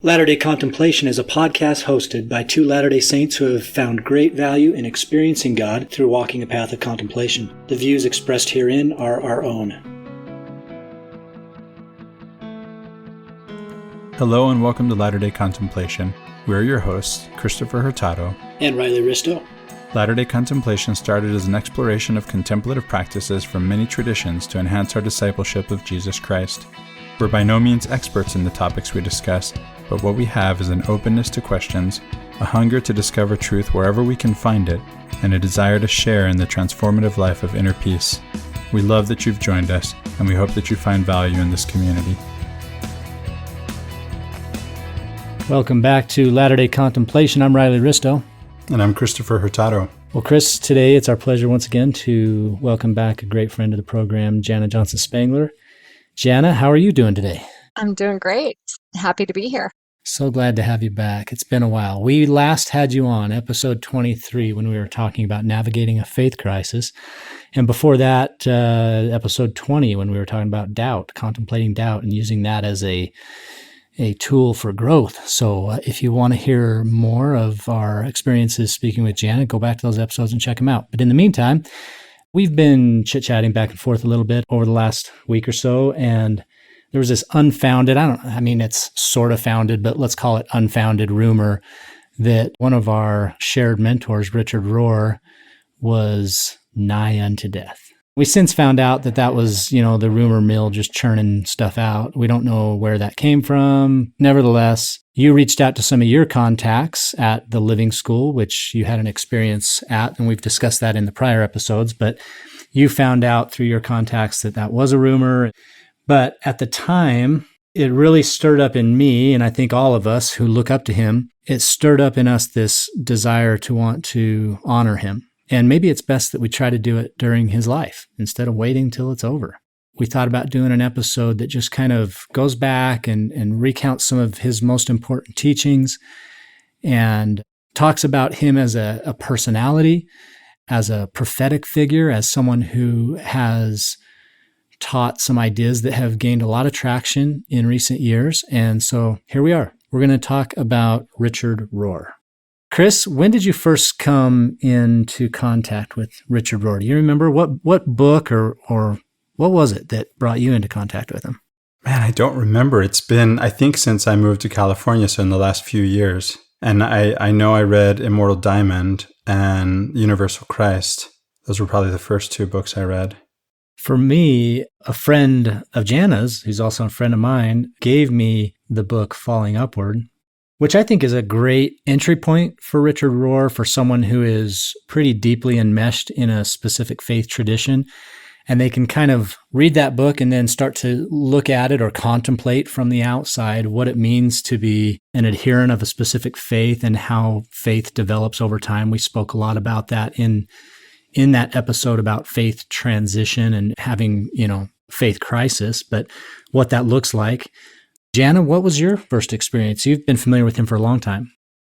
Latter-day Contemplation is a podcast hosted by two Latter-day Saints who have found great value in experiencing God through walking a path of contemplation. The views expressed herein are our own. Hello and welcome to Latter-day Contemplation. We're your hosts, Christopher Hurtado And Riley Risto. Latter-day Contemplation started as an exploration of contemplative practices from many traditions to enhance our discipleship of Jesus Christ. We're by no means experts in the topics we discuss, but what we have is an openness to questions, a hunger to discover truth wherever we can find it, and a desire to share in the transformative life of inner peace. We love that you've joined us, and we hope that you find value in this community. Welcome back to Latter-day Contemplation. I'm Riley Risto. And I'm Christopher Hurtado. Well, Chris, today it's our pleasure once again to welcome back a great friend of the program, Jana Johnson Spangler. Jana, how are you doing today? I'm doing great. Happy to be here. So glad to have you back. It's been a while. We last had you on episode 23 when we were talking about navigating a faith crisis. And before that, episode 20 when we were talking about doubt, contemplating doubt and using that as a tool for growth. So if you want to hear more of our experiences speaking with Jana, go back to those episodes and check them out. But in the meantime, we've been chit-chatting back and forth a little bit over the last week or so, and there was this unfounded, it's sort of founded, but let's call it unfounded rumor that one of our shared mentors, Richard Rohr, was nigh unto death. We since found out that was, the rumor mill just churning stuff out. We don't know where that came from. Nevertheless, you reached out to some of your contacts at the Living School, which you had an experience at, and we've discussed that in the prior episodes, but you found out through your contacts that was a rumor. But at the time, it really stirred up in me, and I think all of us who look up to him, it stirred up in us this desire to want to honor him. And maybe it's best that we try to do it during his life instead of waiting till it's over. We thought about doing an episode that just kind of goes back and recounts some of his most important teachings and talks about him as a personality, as a prophetic figure, as someone who has taught some ideas that have gained a lot of traction in recent years. And so here we are. We're going to talk about Richard Rohr. Chris, when did you first come into contact with Richard Rohr? Do you remember what book or what was it that brought you into contact with him? Man, I don't remember. It's been, I think, since I moved to California, so in the last few years. And I know I read Immortal Diamond and Universal Christ. Those were probably the first two books I read. For me, a friend of Jana's, who's also a friend of mine, gave me the book Falling Upward, which I think is a great entry point for Richard Rohr, for someone who is pretty deeply enmeshed in a specific faith tradition. And they can kind of read that book and then start to look at it or contemplate from the outside what it means to be an adherent of a specific faith and how faith develops over time. We spoke a lot about that in that episode about faith transition and having, faith crisis, but what that looks like. Jana, what was your first experience? You've been familiar with him for a long time.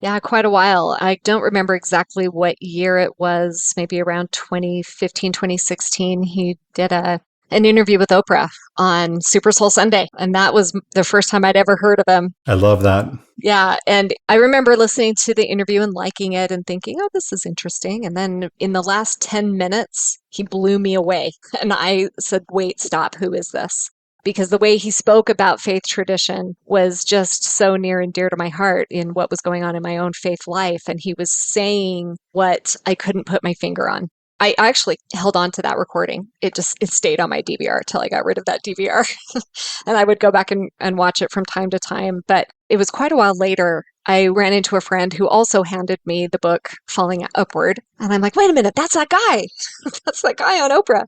Yeah, quite a while. I don't remember exactly what year it was, maybe around 2015, 2016. He did an interview with Oprah on Super Soul Sunday, and that was the first time I'd ever heard of him. I love that. Yeah, and I remember listening to the interview and liking it and thinking, oh, this is interesting. And then in the last 10 minutes, he blew me away. And I said, wait, stop, who is this? Because the way he spoke about faith tradition was just so near and dear to my heart in what was going on in my own faith life. And he was saying what I couldn't put my finger on. I actually held on to that recording. It stayed on my DVR till I got rid of that DVR. And I would go back and watch it from time to time. But it was quite a while later, I ran into a friend who also handed me the book Falling Upward. And I'm like, wait a minute, that's that guy. That's that guy on Oprah.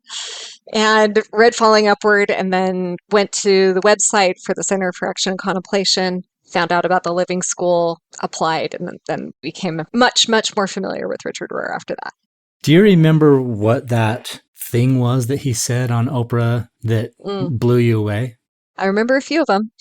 And read Falling Upward and then went to the website for the Center for Action and Contemplation, found out about the Living School, applied, and then became much, much more familiar with Richard Rohr after that. Do you remember what that thing was that he said on Oprah that blew you away? I remember a few of them.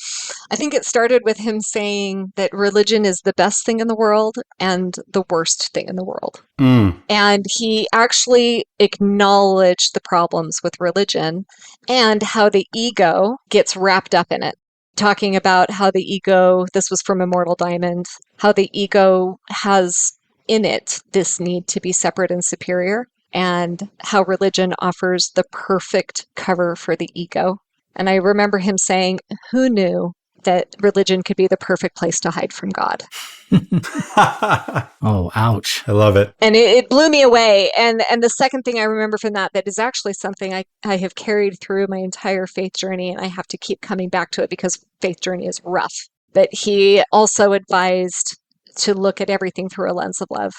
I think it started with him saying that religion is the best thing in the world and the worst thing in the world. And he actually acknowledged the problems with religion and how the ego gets wrapped up in it talking about how the ego, this was from Immortal Diamond, how the ego has in it this need to be separate and superior, and how religion offers the perfect cover for the ego. And I remember him saying, who knew that religion could be the perfect place to hide from God? Oh, ouch. I love it. And it blew me away. And the second thing I remember from that is actually something I have carried through my entire faith journey, and I have to keep coming back to it because faith journey is rough. But he also advised to look at everything through a lens of love.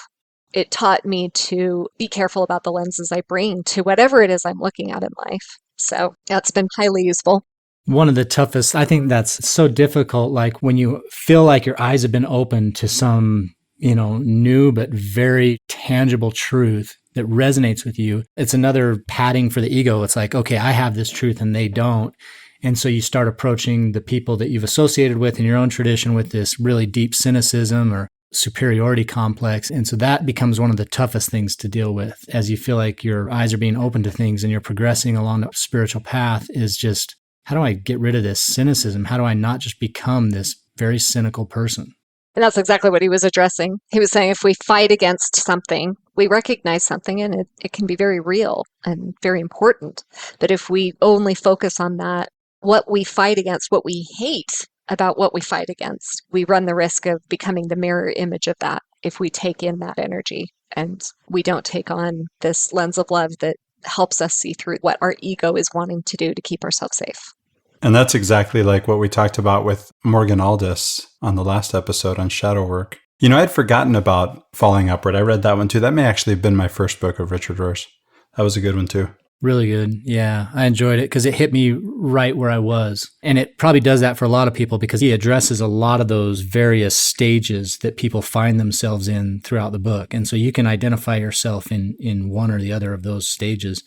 It taught me to be careful about the lenses I bring to whatever it is I'm looking at in life. So that's been highly useful. One of the toughest, I think that's so difficult, like when you feel like your eyes have been opened to some, new but very tangible truth that resonates with you. It's another padding for the ego. It's like, okay, I have this truth and they don't. And so you start approaching the people that you've associated with in your own tradition with this really deep cynicism or superiority complex. And so that becomes one of the toughest things to deal with as you feel like your eyes are being open to things and you're progressing along the spiritual path is just, how do I get rid of this cynicism? How do I not just become this very cynical person? And that's exactly what he was addressing. He was saying if we fight against something, we recognize something and it can be very real and very important. But if we only focus on that, what we fight against, what we hate about what we fight against, we run the risk of becoming the mirror image of that if we take in that energy and we don't take on this lens of love that helps us see through what our ego is wanting to do to keep ourselves safe. And that's exactly like what we talked about with Morgan Aldous on the last episode on shadow work. I'd forgotten about Falling Upward. I read that one too. That may actually have been my first book of Richard Rohr's. That was a good one too. Really good. Yeah, I enjoyed it because it hit me right where I was. And it probably does that for a lot of people because he addresses a lot of those various stages that people find themselves in throughout the book. And so you can identify yourself in one or the other of those stages.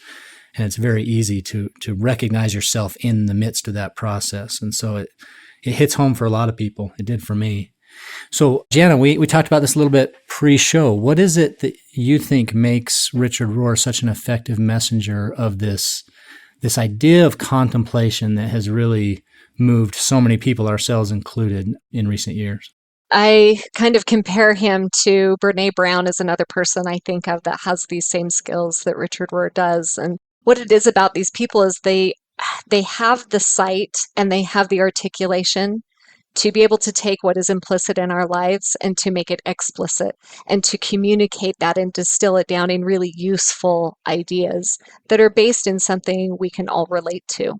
And it's very easy to recognize yourself in the midst of that process. And so it hits home for a lot of people. It did for me. So, Jana, we talked about this a little bit pre-show. What is it that you think makes Richard Rohr such an effective messenger of this idea of contemplation that has really moved so many people, ourselves included, in recent years? I kind of compare him to Brene Brown as another person I think of that has these same skills that Richard Rohr does. And what it is about these people is they have the sight and they have the articulation to be able to take what is implicit in our lives and to make it explicit and to communicate that and distill it down in really useful ideas that are based in something we can all relate to.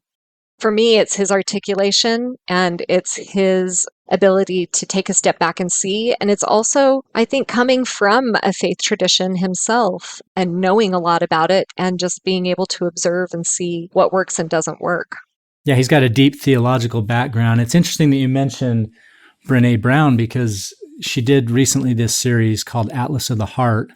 For me, it's his articulation and it's his ability to take a step back and see. And it's also, I think, coming from a faith tradition himself and knowing a lot about it and just being able to observe and see what works and doesn't work. Yeah, he's got a deep theological background. It's interesting that you mentioned Brene Brown because she did recently this series called Atlas of the Heart.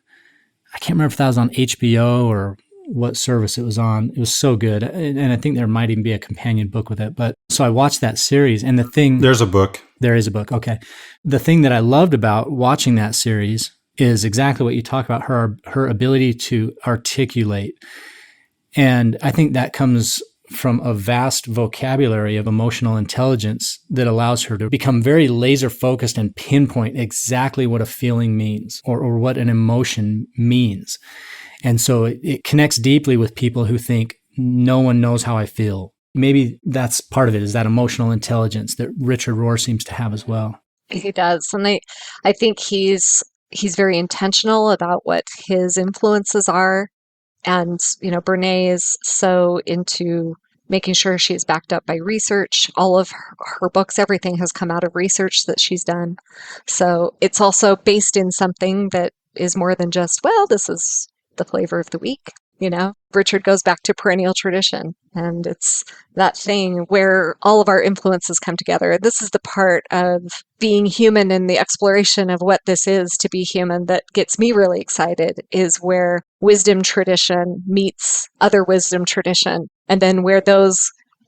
I can't remember if that was on HBO or what service it was on. It was so good. And I think there might even be a companion book with it. But so I watched that series and There's a book. There is a book. Okay. The thing that I loved about watching that series is exactly what you talk about, her ability to articulate. And I think that comes from a vast vocabulary of emotional intelligence that allows her to become very laser focused and pinpoint exactly what a feeling means or what an emotion means. And so it connects deeply with people who think no one knows how I feel. Maybe that's part of it, is that emotional intelligence that Richard Rohr seems to have as well. He does. And I think he's very intentional about what his influences are. And, Brene is so into making sure she's backed up by research. All of her books, everything has come out of research that she's done. So it's also based in something that is more than just, well, this is the flavor of the week. Richard goes back to perennial tradition, and it's that thing where all of our influences come together. This is the part of being human and the exploration of what this is to be human that gets me really excited, is where wisdom tradition meets other wisdom tradition, and then where those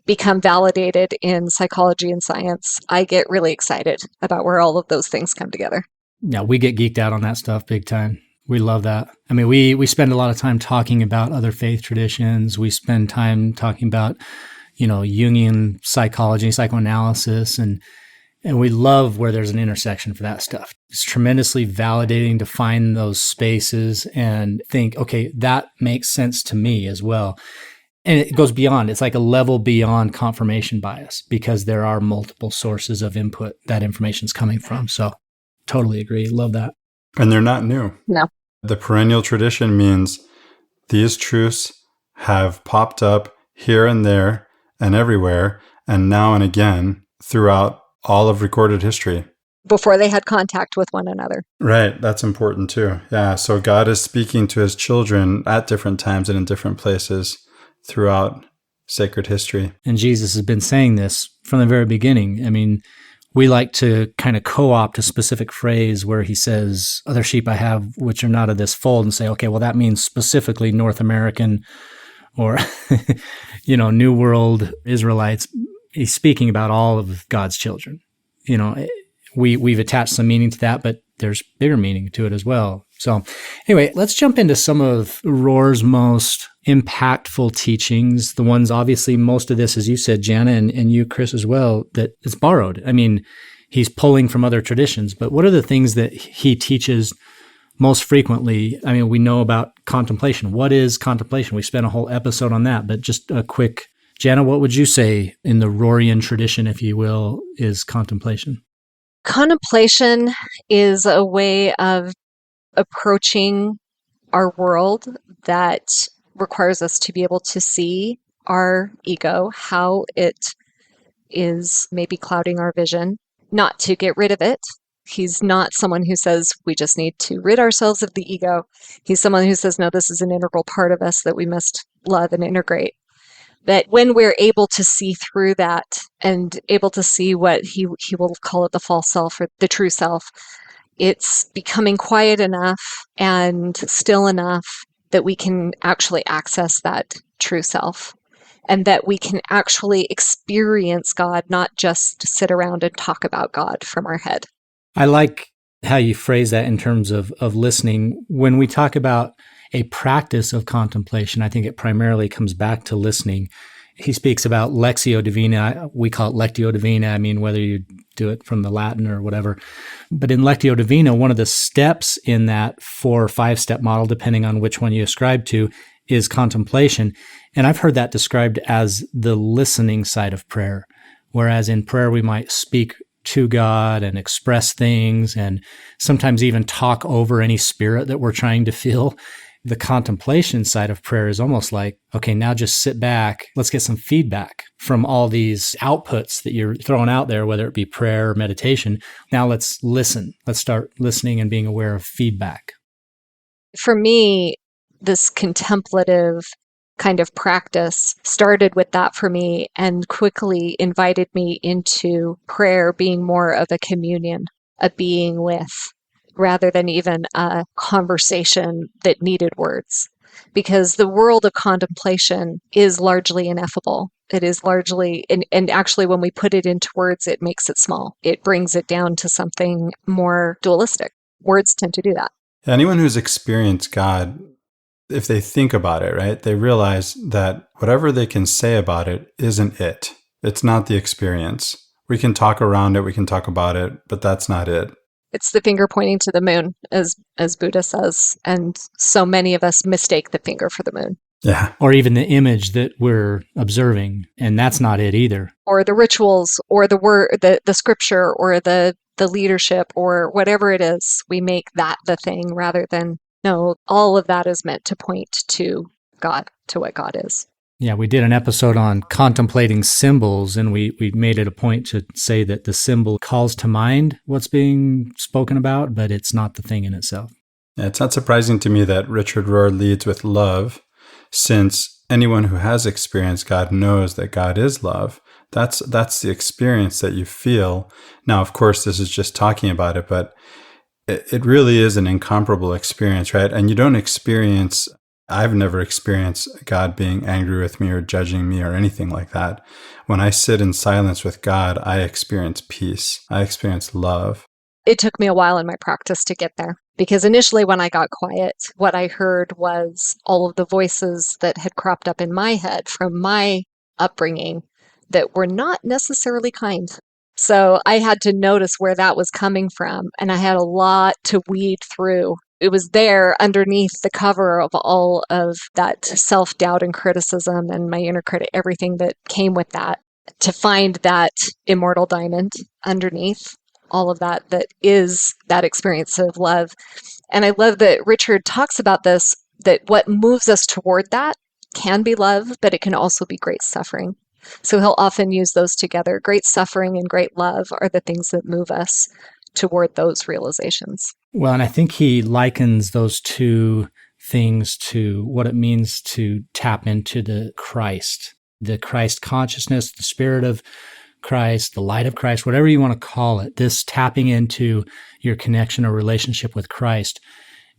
become validated in psychology and science. I get really excited about where all of those things come together. Yeah, we get geeked out on that stuff big time. We love that. I mean, we spend a lot of time talking about other faith traditions. We spend time talking about, Jungian psychology, psychoanalysis, and we love where there's an intersection for that stuff. It's tremendously validating to find those spaces and think, okay, that makes sense to me as well. And it goes beyond. It's like a level beyond confirmation bias because there are multiple sources of input that information's coming from. So totally agree. Love that. And they're not new. No. The perennial tradition means these truths have popped up here and there and everywhere and now and again throughout all of recorded history. Before they had contact with one another. Right. That's important too. Yeah. So God is speaking to his children at different times and in different places throughout sacred history. And Jesus has been saying this from the very beginning. I mean, we like to kind of co-opt a specific phrase where he says, other sheep I have which are not of this fold, and say, okay, well, that means specifically North American or, New World Israelites. He's speaking about all of God's children. We've attached some meaning to that, but there's bigger meaning to it as well. So anyway, let's jump into some of Rohr's most impactful teachings, the ones, obviously, most of this, as you said, Jana, and you, Chris, as well, that it's borrowed. I mean, he's pulling from other traditions, but what are the things that he teaches most frequently? I mean, we know about contemplation. What is contemplation? We spent a whole episode on that, but just a quick, Jana, what would you say in the Rohrian tradition, if you will, is contemplation? Contemplation is a way of approaching our world that requires us to be able to see our ego, how it is maybe clouding our vision, not to get rid of it. He's not someone who says we just need to rid ourselves of the ego. He's someone who says, no, this is an integral part of us that we must love and integrate. That when we're able to see through that and able to see what he will call it the false self or the true self, it's becoming quiet enough and still enough that we can actually access that true self and that we can actually experience God, not just sit around and talk about God from our head. I like how you phrase that in terms of listening. When we talk about a practice of contemplation, I think it primarily comes back to listening. He speaks about Lectio Divina. We call it Lectio Divina. I mean, whether you do it from the Latin or whatever. But in Lectio Divina, one of the steps in that 4 or 5-step model, depending on which one you ascribe to, is contemplation. And I've heard that described as the listening side of prayer. Whereas in prayer, we might speak to God and express things and sometimes even talk over any spirit that we're trying to feel. The contemplation side of prayer is almost like, okay, now just sit back. Let's get some feedback from all these outputs that you're throwing out there, whether it be prayer or meditation. Now let's listen. Let's start listening and being aware of feedback. For me, this contemplative kind of practice started with that for me and quickly invited me into prayer being more of a communion, a being with, rather than even a conversation that needed words. Because the world of contemplation is largely ineffable. It is largely, and actually when we put it into words, it makes it small. It brings it down to something more dualistic. Words tend to do that. Anyone who's experienced God, if they think about it, right, they realize that whatever they can say about it isn't it. It's not the experience. We can talk around it, we can talk about it, but that's not it. It's the finger pointing to the moon, as Buddha says, and so many of us mistake the finger for the moon. Yeah. Or even the image that we're observing, and that's not it either. Or the rituals, or the word, the scripture, or the leadership, or whatever it is. We make that the thing rather than, no, all of that is meant to point to God, to what God is. Yeah, we did an episode on contemplating symbols, and we made it a point to say that the symbol calls to mind what's being spoken about, but it's not the thing in itself. Yeah, it's not surprising to me that Richard Rohr leads with love, since anyone who has experienced God knows that God is love. That's the experience that you feel. Now, of course, this is just talking about it, but it really is an incomparable experience, right? And you don't experience, I've never experienced God being angry with me or judging me or anything like that. When I sit in silence with God, I experience peace. I experience love. It took me a while in my practice to get there, because initially when I got quiet, what I heard was all of the voices that had cropped up in my head from my upbringing that were not necessarily kind. So I had to notice where that was coming from, and I had a lot to weed through. It was there underneath the cover of all of that self-doubt and criticism and my inner critic, everything that came with that, to find that immortal diamond underneath all of that is that experience of love. And I love that Richard talks about this, that what moves us toward that can be love, but it can also be great suffering. So he'll often use those together. Great suffering and great love are the things that move us toward those realizations. Well, and I think he likens those two things to what it means to tap into the Christ consciousness, the spirit of Christ, the light of Christ, whatever you want to call it. This tapping into your connection or relationship with Christ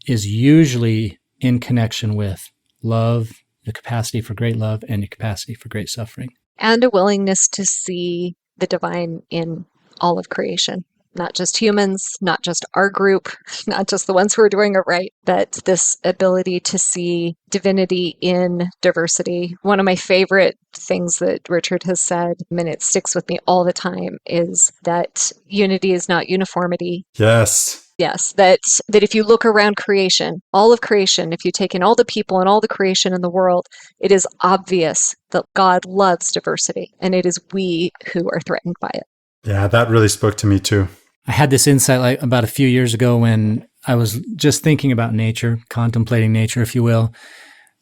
is usually in connection with love, the capacity for great love, and the capacity for great suffering. And a willingness to see the divine in all of creation. Not just humans, not just our group, not just the ones who are doing it right, but this ability to see divinity in diversity. One of my favorite things that Richard has said, and it sticks with me all the time, is that unity is not uniformity. Yes. Yes, that if you look around creation, all of creation, if you take in all the people and all the creation in the world, it is obvious that God loves diversity, and it is we who are threatened by it. Yeah, that really spoke to me too. I had this insight about a few years ago when I was just thinking about nature, contemplating nature, if you will,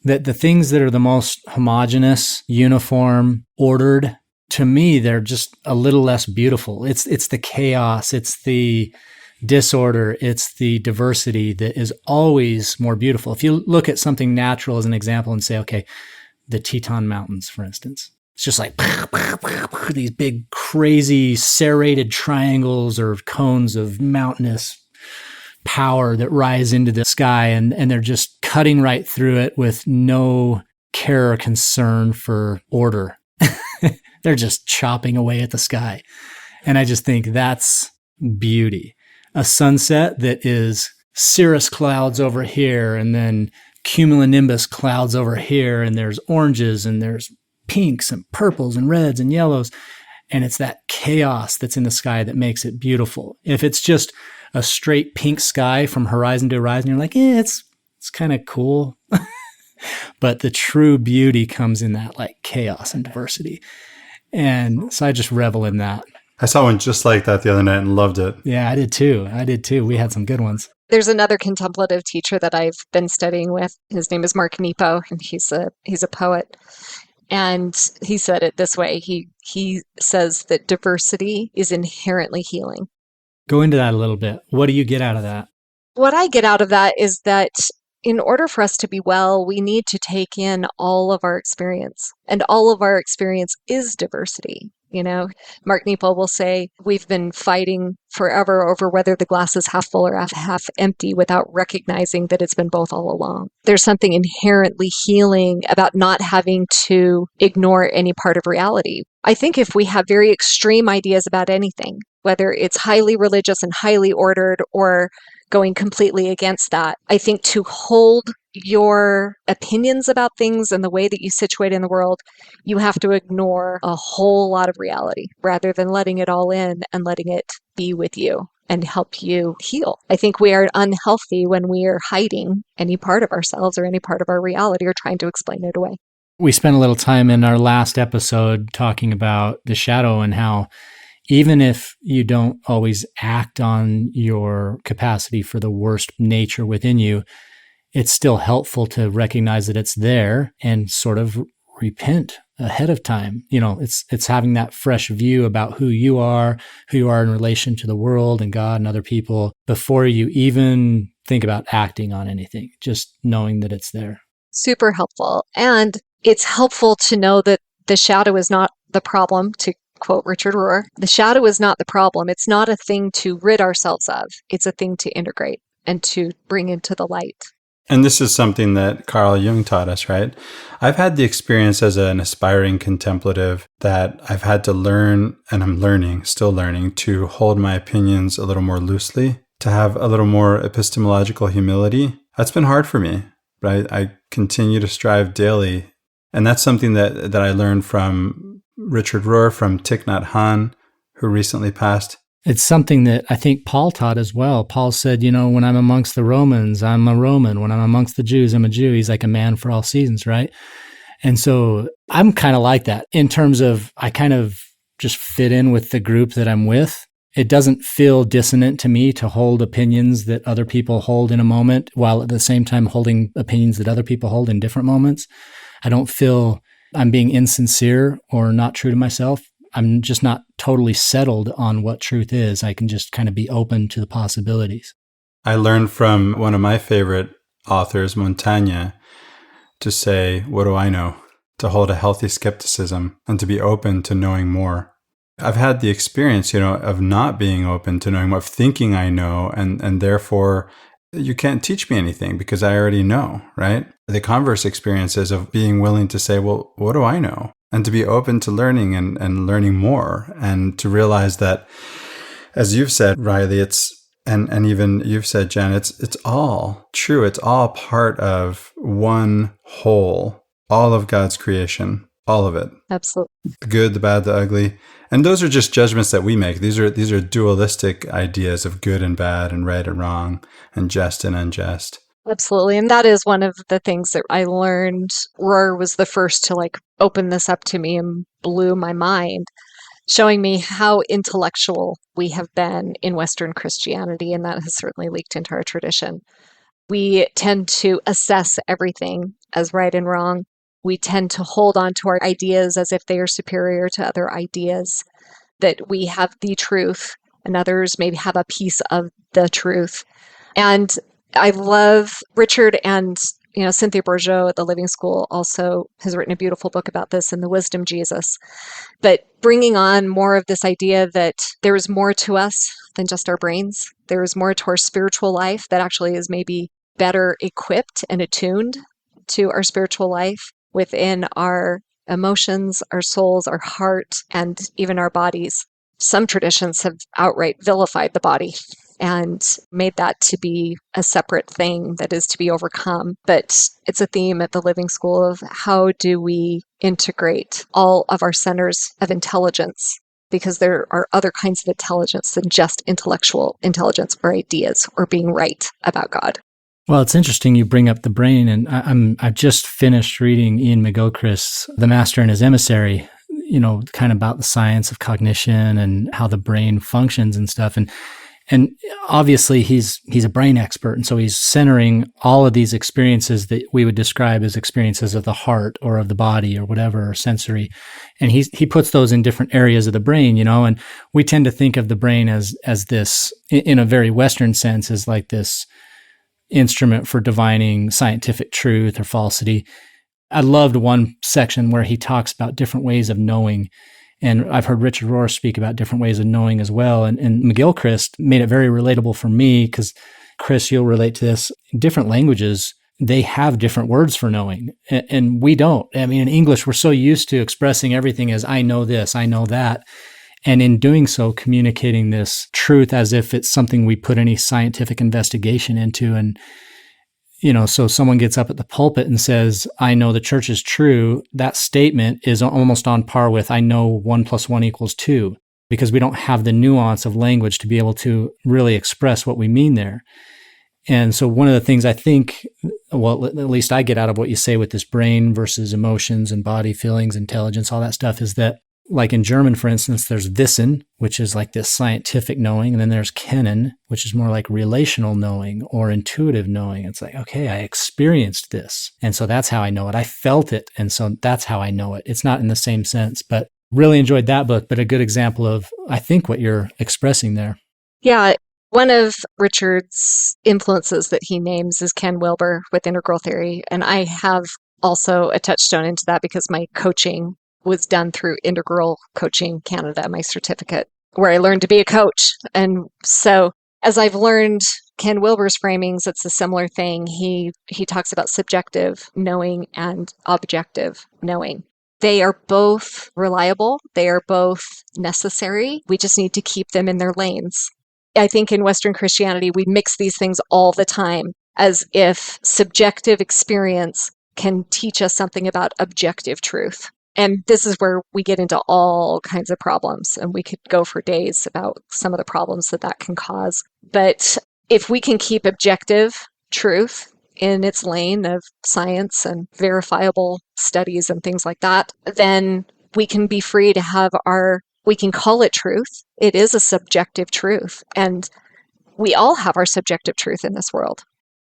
that the things that are the most homogeneous, uniform, ordered, to me, they're just a little less beautiful. It's the chaos, it's the disorder, it's the diversity that is always more beautiful. If you look at something natural as an example and say, okay, the Teton Mountains, for instance, it's just like these big, crazy, serrated triangles or cones of mountainous power that rise into the sky, and they're just cutting right through it with no care or concern for order. They're just chopping away at the sky. And I just think that's beauty. A sunset that is cirrus clouds over here, and then cumulonimbus clouds over here, and there's oranges, and there's pinks and purples and reds and yellows. And it's that chaos that's in the sky that makes it beautiful. If it's just a straight pink sky from horizon to horizon, you're like, it's kind of cool. But the true beauty comes in that like chaos and diversity. And so I just revel in that. I saw one just like that the other night and loved it. Yeah, I did too. We had some good ones. There's another contemplative teacher that I've been studying with. His name is Mark Nepo, and he's a poet. And he said it this way. He says that diversity is inherently healing. Go into that a little bit. What do you get out of that? What I get out of that is that in order for us to be well, we need to take in all of our experience. And all of our experience is diversity. You know, Mark Nepo will say, we've been fighting forever over whether the glass is half full or half empty without recognizing that it's been both all along. There's something inherently healing about not having to ignore any part of reality. I think if we have very extreme ideas about anything, whether it's highly religious and highly ordered or going completely against that, I think to hold your opinions about things and the way that you situate in the world, you have to ignore a whole lot of reality rather than letting it all in and letting it be with you and help you heal. I think we are unhealthy when we are hiding any part of ourselves or any part of our reality or trying to explain it away. We spent a little time in our last episode talking about the shadow and how even if you don't always act on your capacity for the worst nature within you, it's still helpful to recognize that it's there and sort of repent ahead of time. You know, it's having that fresh view about who you are in relation to the world and God and other people before you even think about acting on anything, just knowing that it's there. Super helpful. And it's helpful to know that the shadow is not the problem, to quote Richard Rohr. The shadow is not the problem. It's not a thing to rid ourselves of. It's a thing to integrate and to bring into the light. And this is something that Carl Jung taught us, right? I've had the experience as an aspiring contemplative that I've had to learn, and I'm still learning, to hold my opinions a little more loosely, to have a little more epistemological humility. That's been hard for me, right? I continue to strive daily. And that's something that I learned from Richard Rohr from Thich Nhat Hanh, who recently passed. It's something that I think Paul taught as well. Paul said, when I'm amongst the Romans, I'm a Roman. When I'm amongst the Jews, I'm a Jew. He's like a man for all seasons, right? And so I'm kind of like that in terms of I kind of just fit in with the group that I'm with. It doesn't feel dissonant to me to hold opinions that other people hold in a moment, while at the same time holding opinions that other people hold in different moments. I don't feel I'm being insincere or not true to myself. I'm just not totally settled on what truth is. I can just kind of be open to the possibilities. I learned from one of my favorite authors, Montaigne, to say, what do I know? To hold a healthy skepticism and to be open to knowing more. I've had the experience, of not being open to knowing more, of thinking I know, and therefore you can't teach me anything because I already know, right? The converse experiences of being willing to say, well, what do I know? And to be open to learning and learning more, and to realize that, as you've said, Riley, and even you've said, Jen, it's all true. It's all part of one whole, all of God's creation, all of it. Absolutely. The good, the bad, the ugly. And those are just judgments that we make. These are dualistic ideas of good and bad and right and wrong and just and unjust. Absolutely. And that is one of the things that I learned. Rohr was the first to open this up to me and blew my mind, showing me how intellectual we have been in Western Christianity. And that has certainly leaked into our tradition. We tend to assess everything as right and wrong. We tend to hold on to our ideas as if they are superior to other ideas, that we have the truth and others maybe have a piece of the truth. And I love Richard, and Cynthia Bourgeault at the Living School also has written a beautiful book about this in The Wisdom Jesus. But bringing on more of this idea that there is more to us than just our brains. There is more to our spiritual life that actually is maybe better equipped and attuned to our spiritual life within our emotions, our souls, our heart, and even our bodies. Some traditions have outright vilified the body and made that to be a separate thing that is to be overcome. But it's a theme at the Living School of how do we integrate all of our centers of intelligence, because there are other kinds of intelligence than just intellectual intelligence or ideas or being right about God. Well, it's interesting you bring up the brain, and I've just finished reading Ian McGilchrist's The Master and His Emissary, kind of about the science of cognition and how the brain functions and stuff. And obviously he's a brain expert. And so he's centering all of these experiences that we would describe as experiences of the heart or of the body or whatever, or sensory. And he puts those in different areas of the brain, and we tend to think of the brain as this, in a very Western sense, as like this instrument for divining scientific truth or falsity. I loved one section where he talks about different ways of knowing. And I've heard Richard Rohr speak about different ways of knowing as well. And McGilchrist made it very relatable for me because, Chris, you'll relate to this. In different languages, they have different words for knowing. And we don't. I mean, in English, we're so used to expressing everything as I know this, I know that. And in doing so, communicating this truth as if it's something we put any scientific investigation into. And so someone gets up at the pulpit and says, I know the church is true. That statement is almost on par with, I know 1 + 1 = 2, because we don't have the nuance of language to be able to really express what we mean there. And so one of the things I think, well, at least I get out of what you say with this brain versus emotions and body feelings, intelligence, all that stuff, is that, like in German, for instance, there's Wissen, which is like this scientific knowing, and then there's Kennen, which is more like relational knowing or intuitive knowing. It's like, okay, I experienced this, and so that's how I know it. I felt it, and so that's how I know it. It's not in the same sense, but really enjoyed that book, but a good example of, I think, what you're expressing there. Yeah. One of Richard's influences that he names is Ken Wilber with integral theory, and I have also a touchstone into that because my coaching was done through Integral Coaching Canada, my certificate, where I learned to be a coach. And so as I've learned Ken Wilber's framings, it's a similar thing. He talks about subjective knowing and objective knowing. They are both reliable. They are both necessary. We just need to keep them in their lanes. I think in Western Christianity, we mix these things all the time, as if subjective experience can teach us something about objective truth. And this is where we get into all kinds of problems, and we could go for days about some of the problems that that can cause. But if we can keep objective truth in its lane of science and verifiable studies and things like that, then we can be free to have we can call it truth. It is a subjective truth. And we all have our subjective truth in this world.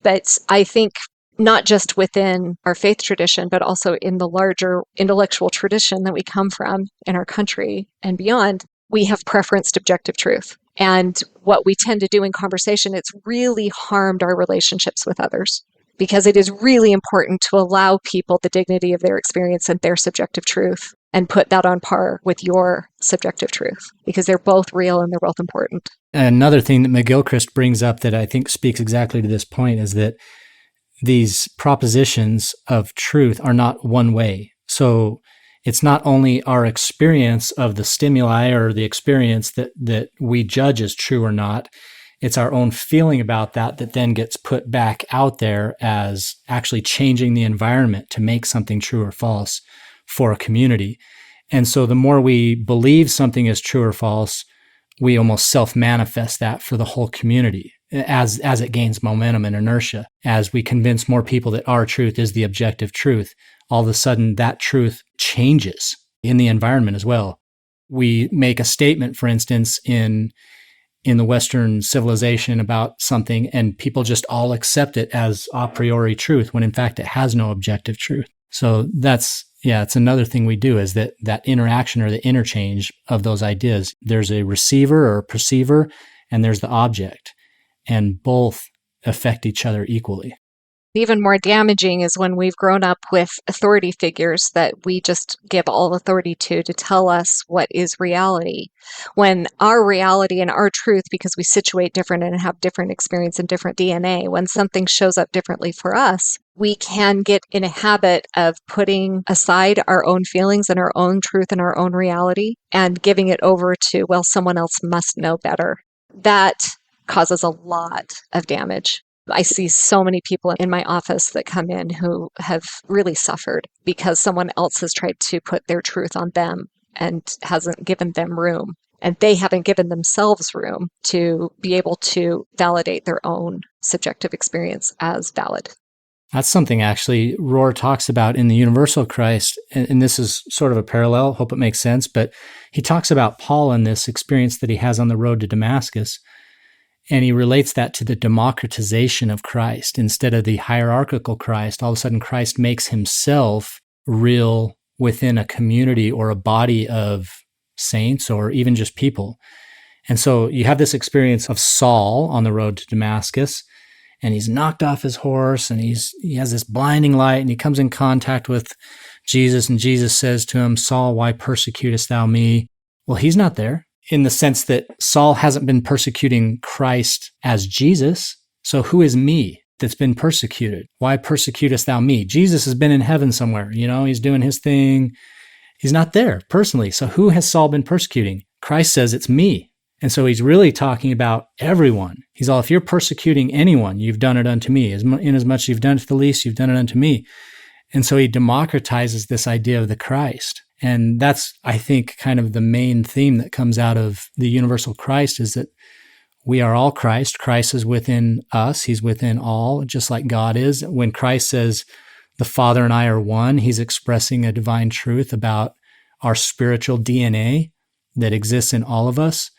But I think not just within our faith tradition, but also in the larger intellectual tradition that we come from in our country and beyond, we have preferenced objective truth. And what we tend to do in conversation, it's really harmed our relationships with others, because it is really important to allow people the dignity of their experience and their subjective truth and put that on par with your subjective truth, because they're both real and they're both important. Another thing that McGilchrist brings up that I think speaks exactly to this point is that these propositions of truth are not one way. So it's not only our experience of the stimuli or the experience that we judge as true or not, it's our own feeling about that then gets put back out there as actually changing the environment to make something true or false for a community. And so the more we believe something is true or false, we almost self-manifest that for the whole community as it gains momentum and inertia. As we convince more people that our truth is the objective truth, all of a sudden that truth changes in the environment as well. We make a statement, for instance, in the Western civilization about something, and people just all accept it as a priori truth, when in fact it has no objective truth. So it's another thing we do, is that interaction or the interchange of those ideas. There's a receiver or a perceiver, and there's the object, and both affect each other equally. Even more damaging is when we've grown up with authority figures that we just give all authority to tell us what is reality. When our reality and our truth, because we situate different and have different experience and different DNA, when something shows up differently for us, we can get in a habit of putting aside our own feelings and our own truth and our own reality and giving it over to, well, someone else must know better. That causes a lot of damage. I see so many people in my office that come in who have really suffered because someone else has tried to put their truth on them and hasn't given them room. And they haven't given themselves room to be able to validate their own subjective experience as valid. That's something actually Rohr talks about in the Universal Christ, and this is sort of a parallel, hope it makes sense, but he talks about Paul and this experience that he has on the road to Damascus. And he relates that to the democratization of Christ. Instead of the hierarchical Christ, all of a sudden Christ makes himself real within a community or a body of saints or even just people. And so you have this experience of Saul on the road to Damascus, and he's knocked off his horse, and he has this blinding light, and he comes in contact with Jesus, and Jesus says to him, "Saul, why persecutest thou me?" Well, he's not there, in the sense that Saul hasn't been persecuting Christ as Jesus. So who is me that's been persecuted? Why persecutest thou me? Jesus has been in heaven somewhere. He's doing his thing. He's not there personally. So who has Saul been persecuting? Christ says it's me. And so he's really talking about everyone. He's all, if you're persecuting anyone, you've done it unto me. Inasmuch as you've done it to the least, you've done it unto me. And so he democratizes this idea of the Christ. And that's, I think, kind of the main theme that comes out of the universal Christ, is that we are all Christ. Christ is within us. He's within all, just like God is. When Christ says the Father and I are one, he's expressing a divine truth about our spiritual DNA that exists in all of us.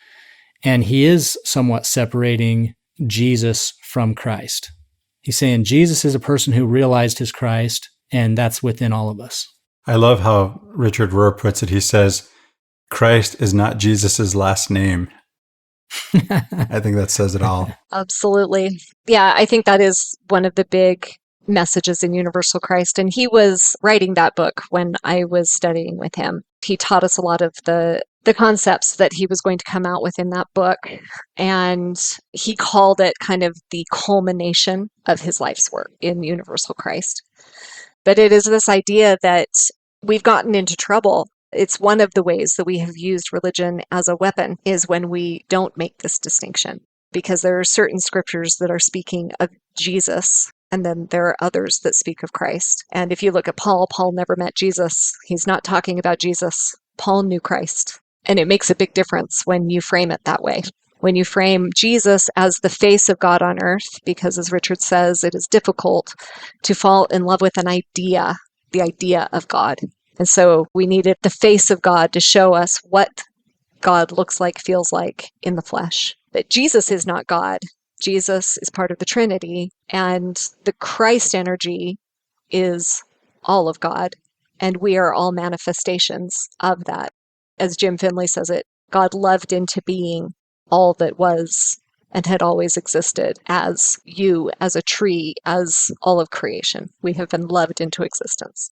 And he is somewhat separating Jesus from Christ. He's saying Jesus is a person who realized his Christ, and that's within all of us. I love how Richard Rohr puts it. He says, Christ is not Jesus's last name. I think that says it all. Absolutely. Yeah, I think that is one of the big messages in Universal Christ. And he was writing that book when I was studying with him. He taught us a lot of the concepts that he was going to come out with in that book. And he called it kind of the culmination of his life's work in Universal Christ. But it is this idea that we've gotten into trouble. It's one of the ways that we have used religion as a weapon, is when we don't make this distinction, because there are certain scriptures that are speaking of Jesus And then there are others that speak of Christ. And if you look at Paul, Paul never met Jesus. He's not talking about Jesus. Paul knew Christ. And it makes a big difference when you frame it that way. When you frame Jesus as the face of God on earth, because as Richard says, it is difficult to fall in love with an idea, the idea of God. And so we needed the face of God to show us what God looks like, feels like in the flesh. That Jesus is not God. Jesus is part of the Trinity, and the Christ energy is all of God, and we are all manifestations of that. As Jim Finley says it, God loved into being all that was and had always existed as you, as a tree, as all of creation. We have been loved into existence.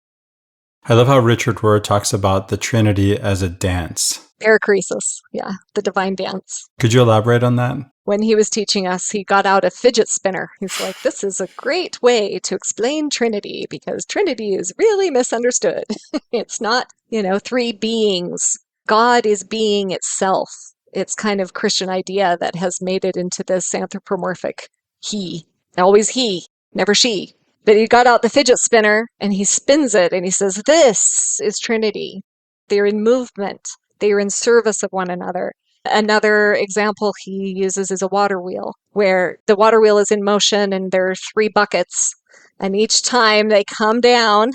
I love how Richard Rohr talks about the Trinity as a dance. Perichoresis, yeah, the divine dance. Could you elaborate on that? When he was teaching us, he got out a fidget spinner. He's like, this is a great way to explain Trinity, because Trinity is really misunderstood. It's not, three beings. God is being itself. It's kind of Christian idea that has made it into this anthropomorphic he. Always he, never she. But he got out the fidget spinner and he spins it and he says, this is Trinity. They're in movement. They are in service of one another. Another example he uses is a water wheel, where the water wheel is in motion and there are 3 buckets. And each time they come down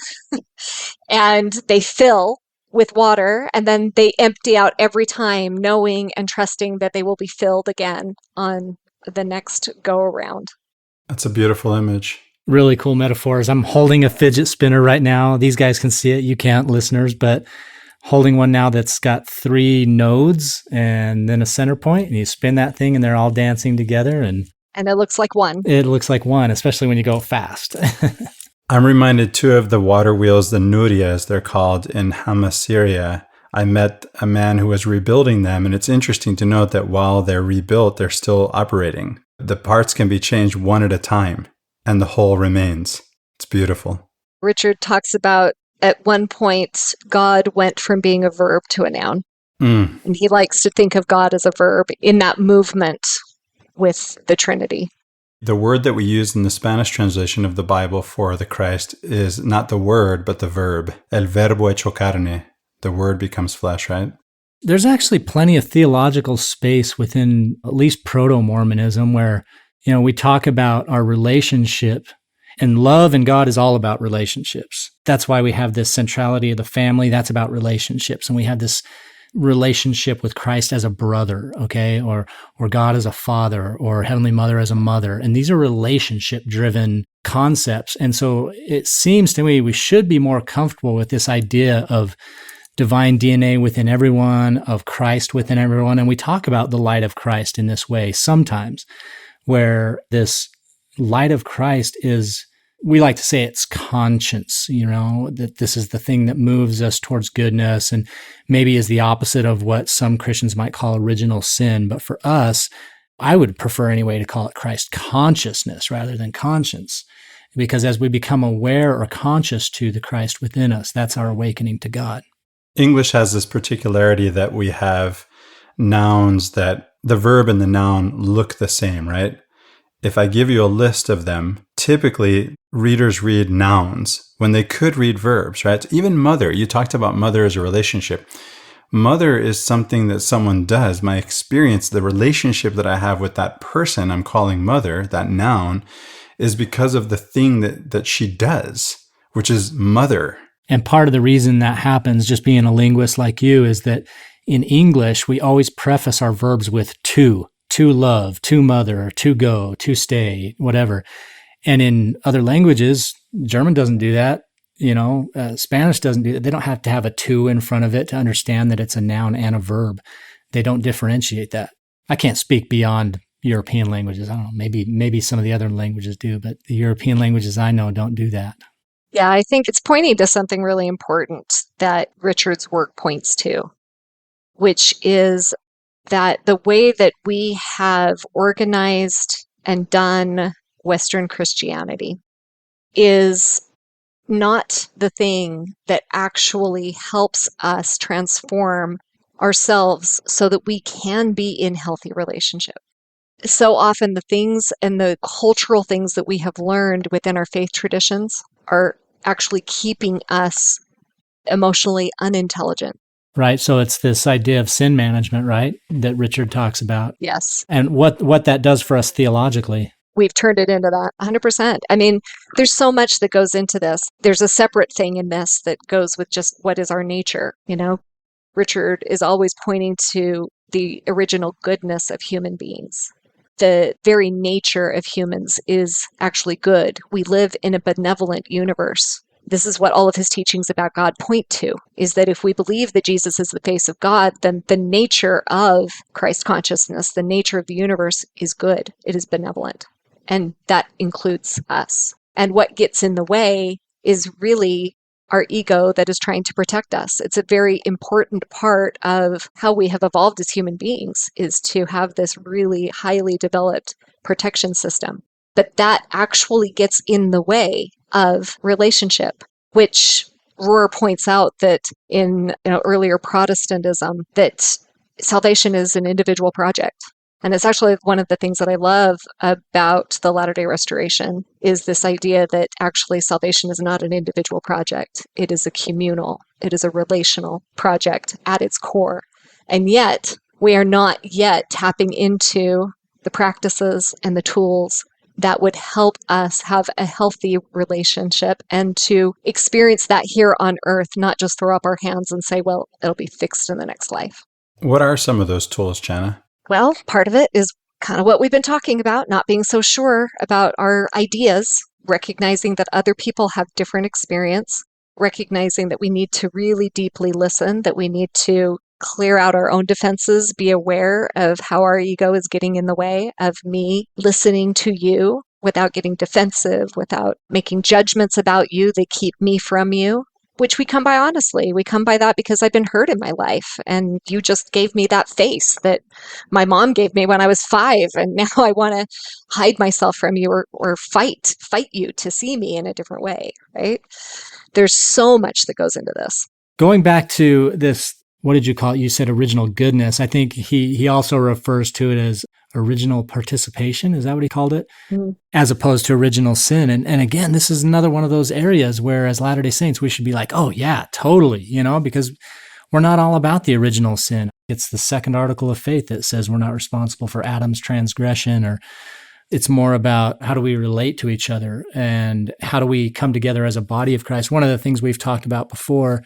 and they fill with water, and then they empty out every time, knowing and trusting that they will be filled again on the next go around. That's a beautiful image. Really cool metaphors. I'm holding a fidget spinner right now. These guys can see it. You can't, listeners, but holding one now that's got 3 nodes and then a center point, and you spin that thing and they're all dancing together. And it looks like one. It looks like one, especially when you go fast. I'm reminded too of the water wheels, the Nuria, as they're called, in Hama, Syria. I met a man who was rebuilding them, and it's interesting to note that while they're rebuilt, they're still operating. The parts can be changed one at a time, and the whole remains. It's beautiful. Richard talks about, at one point, God went from being a verb to a noun. And he likes to think of God as a verb in that movement with the Trinity. The word that we use in the Spanish translation of the Bible for the Christ is not the word, but the verb. El verbo hecho carne. The word becomes flesh, right? There's actually plenty of theological space within at least proto-Mormonism where, we talk about our relationship, and love and God is all about relationships. That's why we have this centrality of the family. That's about relationships. And we have this relationship with Christ as a brother, okay? Or God as a father, or Heavenly Mother as a mother. And these are relationship-driven concepts. And so it seems to me we should be more comfortable with this idea of divine DNA within everyone, of Christ within everyone. And we talk about the light of Christ in this way sometimes, where this light of Christ is, we like to say it's conscience, that this is the thing that moves us towards goodness, and maybe is the opposite of what some Christians might call original sin. But for us, I would prefer anyway to call it Christ consciousness rather than conscience, because as we become aware or conscious to the Christ within us, that's our awakening to God. English has this particularity that we have nouns that the verb and the noun look the same, right? If I give you a list of them, typically readers read nouns when they could read verbs, right? Even mother, you talked about mother as a relationship. Mother is something that someone does. My experience, the relationship that I have with that person I'm calling mother, that noun, is because of the thing that she does, which is mother. And part of the reason that happens, just being a linguist like you, is that in English, we always preface our verbs with to love, to mother, to go, to stay, whatever. And in other languages, German doesn't do that. Spanish doesn't do that. They don't have to have a to in front of it to understand that it's a noun and a verb. They don't differentiate that. I can't speak beyond European languages. I don't know, maybe some of the other languages do, but the European languages I know don't do that. Yeah, I think it's pointing to something really important that Richard's work points to, which is that the way that we have organized and done Western Christianity is not the thing that actually helps us transform ourselves so that we can be in healthy relationship. so often the things and the cultural things that we have learned within our faith traditions are actually keeping us emotionally unintelligent. Right. So it's this idea of sin management, right? That Richard talks about. Yes. And what that does for us theologically. We've turned it into that 100%. I mean, there's so much that goes into this. There's a separate thing in this that goes with just what is our nature, you know? Richard is always pointing to the original goodness of human beings. The very nature of humans is actually good. We live in a benevolent universe. This is what all of his teachings about God point to, is that if we believe that Jesus is the face of God, then the nature of Christ consciousness, the nature of the universe is good. It is benevolent. And that includes us. And what gets in the way is really our ego that is trying to protect us. It's a very important part of how we have evolved as human beings, is to have this really highly developed protection system. But that actually gets in the way of relationship, which Rohr points out that in earlier Protestantism, that salvation is an individual project. And it's actually one of the things that I love about the Latter-day Restoration is this idea that actually salvation is not an individual project. It is a communal, it is a relational project at its core. And yet, we are not yet tapping into the practices and the tools that would help us have a healthy relationship and to experience that here on earth, not just throw up our hands and say, well, it'll be fixed in the next life. What are some of those tools, Jana? Well, part of it is kind of what we've been talking about, not being so sure about our ideas, recognizing that other people have different experience, recognizing that we need to really deeply listen, that we need to clear out our own defenses, be aware of how our ego is getting in the way of me listening to you without getting defensive, without making judgments about you that keep me from you, which we come by honestly. We come by that because I've been hurt in my life, and you just gave me that face that my mom gave me when I was 5, and now I want to hide myself from you or fight you to see me in a different way, right? There's so much that goes into this. Going back to this, what did you call it? You said original goodness. I think he also refers to it as original participation. Is that what he called it? As opposed to original sin. And again, this is another one of those areas where as Latter-day Saints, we should be like, oh yeah, totally, because we're not all about the original sin. It's the second article of faith that says we're not responsible for Adam's transgression, or it's more about how do we relate to each other and how do we come together as a body of Christ. One of the things we've talked about before,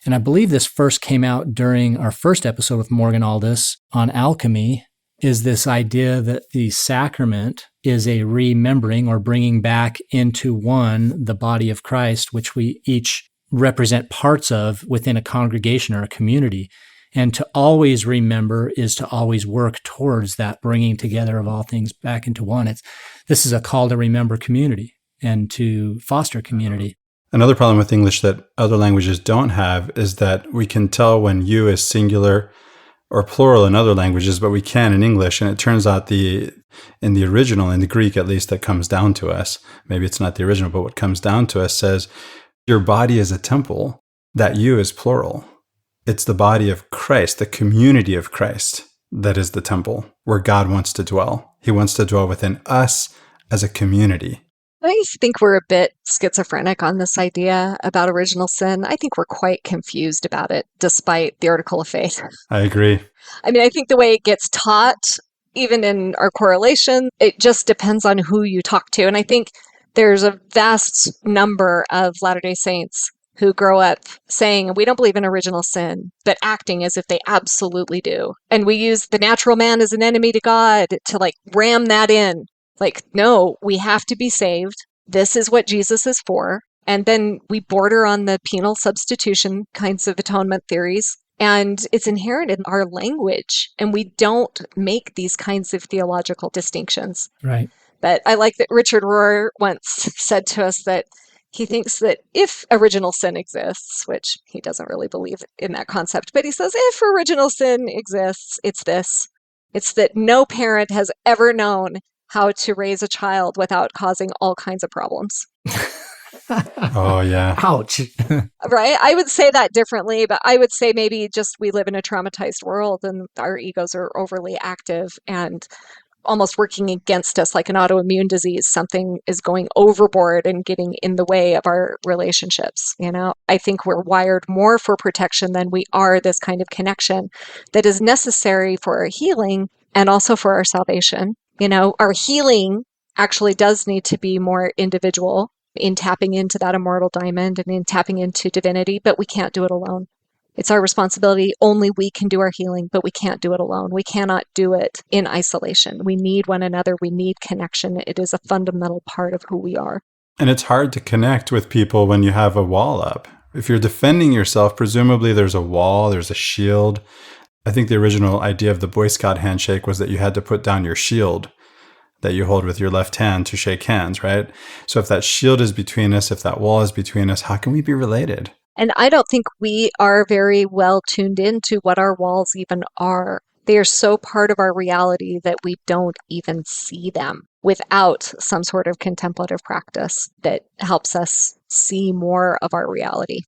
and I believe this first came out during our first episode with Morgan Aldis on alchemy, is this idea that the sacrament is a remembering or bringing back into one the body of Christ, which we each represent parts of within a congregation or a community. And to always remember is to always work towards that bringing together of all things back into one. This is a call to remember community and to foster community. Another problem with English that other languages don't have is that we can tell when you is singular or plural in other languages, but we can in English. And it turns out in the original, in the Greek at least, that comes down to us, maybe it's not the original, but what comes down to us says, your body is a temple, that you is plural. It's the body of Christ, the community of Christ, that is the temple where God wants to dwell. He wants to dwell within us as a community. I think we're a bit schizophrenic on this idea about original sin. I think we're quite confused about it, despite the article of faith. I agree. I mean, I think the way it gets taught, even in our correlation, it just depends on who you talk to. And I think there's a vast number of Latter-day Saints who grow up saying, we don't believe in original sin, but acting as if they absolutely do. And we use the natural man as an enemy to God to ram that in. No, we have to be saved. This is what Jesus is for. And then we border on the penal substitution kinds of atonement theories. And it's inherent in our language. And we don't make these kinds of theological distinctions. Right. But I like that Richard Rohr once said to us that he thinks that if original sin exists, which he doesn't really believe in that concept, but he says if original sin exists, it's this. It's that no parent has ever known how to raise a child without causing all kinds of problems. Oh, yeah. Ouch. Right? I would say that differently, but I would say maybe just we live in a traumatized world and our egos are overly active and almost working against us like an autoimmune disease. Something is going overboard and getting in the way of our relationships. I think we're wired more for protection than we are this kind of connection that is necessary for our healing and also for our salvation. Our healing actually does need to be more individual in tapping into that immortal diamond and in tapping into divinity, but we can't do it alone. It's our responsibility. Only we can do our healing, but we can't do it alone. We cannot do it in isolation. We need one another. We need connection. It is a fundamental part of who we are. And it's hard to connect with people when you have a wall up. If you're defending yourself, presumably there's a wall, there's a shield. I think the original idea of the Boy Scout handshake was that you had to put down your shield that you hold with your left hand to shake hands, right? So if that shield is between us, if that wall is between us, how can we be related? And I don't think we are very well tuned into what our walls even are. They are so part of our reality that we don't even see them without some sort of contemplative practice that helps us see more of our reality.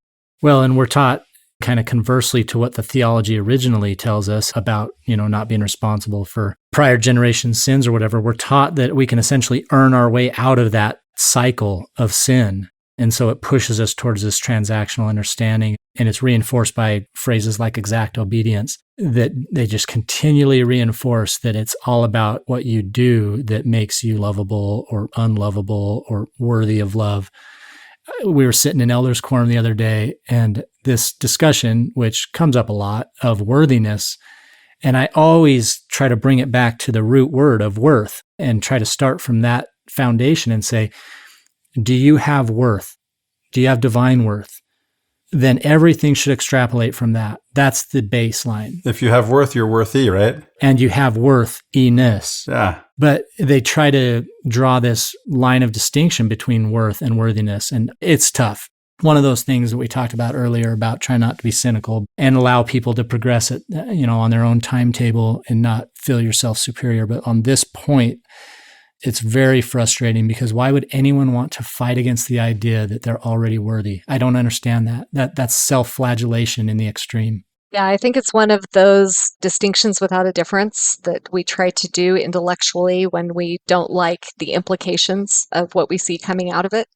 Well, and we're taught kind of conversely to what the theology originally tells us about, not being responsible for prior generation sins or whatever. We're taught that we can essentially earn our way out of that cycle of sin. And so it pushes us towards this transactional understanding. And it's reinforced by phrases like exact obedience, that they just continually reinforce that it's all about what you do that makes you lovable or unlovable or worthy of love. We were sitting in Elders Quorum the other day, and this discussion, which comes up a lot, of worthiness. And I always try to bring it back to the root word of worth and try to start from that foundation and say, do you have worth? Do you have divine worth? Then everything should extrapolate from that. That's the baseline. If you have worth, you're worthy, right? And you have worthiness. Yeah. But they try to draw this line of distinction between worth and worthiness, and it's tough. One of those things that we talked about earlier about trying not to be cynical and allow people to progress it, on their own timetable and not feel yourself superior. But on this point, it's very frustrating, because why would anyone want to fight against the idea that they're already worthy? I don't understand that. That's self-flagellation in the extreme. Yeah, I think it's one of those distinctions without a difference that we try to do intellectually when we don't like the implications of what we see coming out of it.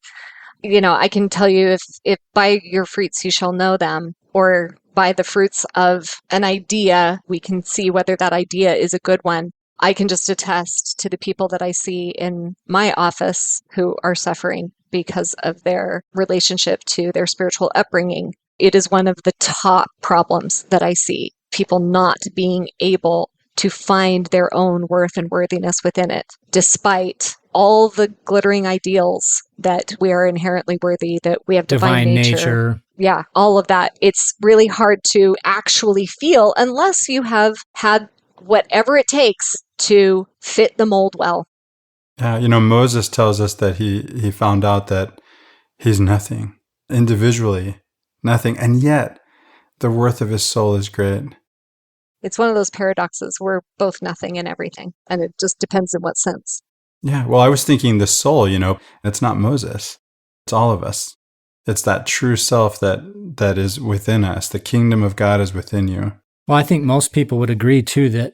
I can tell you, if by your fruits you shall know them, or by the fruits of an idea, we can see whether that idea is a good one. I can just attest to the people that I see in my office who are suffering because of their relationship to their spiritual upbringing. It is one of the top problems that I see, people not being able to find their own worth and worthiness within it, despite all the glittering ideals that we are inherently worthy, that we have divine nature. Yeah, all of that. It's really hard to actually feel unless you have had whatever it takes to fit the mold well. Moses tells us that he found out that he's nothing, individually, nothing, and yet the worth of his soul is great. It's one of those paradoxes. We're both nothing and everything, and it just depends in what sense. Yeah, well, I was thinking the soul, it's not Moses. It's all of us. It's that true self that is within us. The kingdom of God is within you. Well, I think most people would agree, too, that,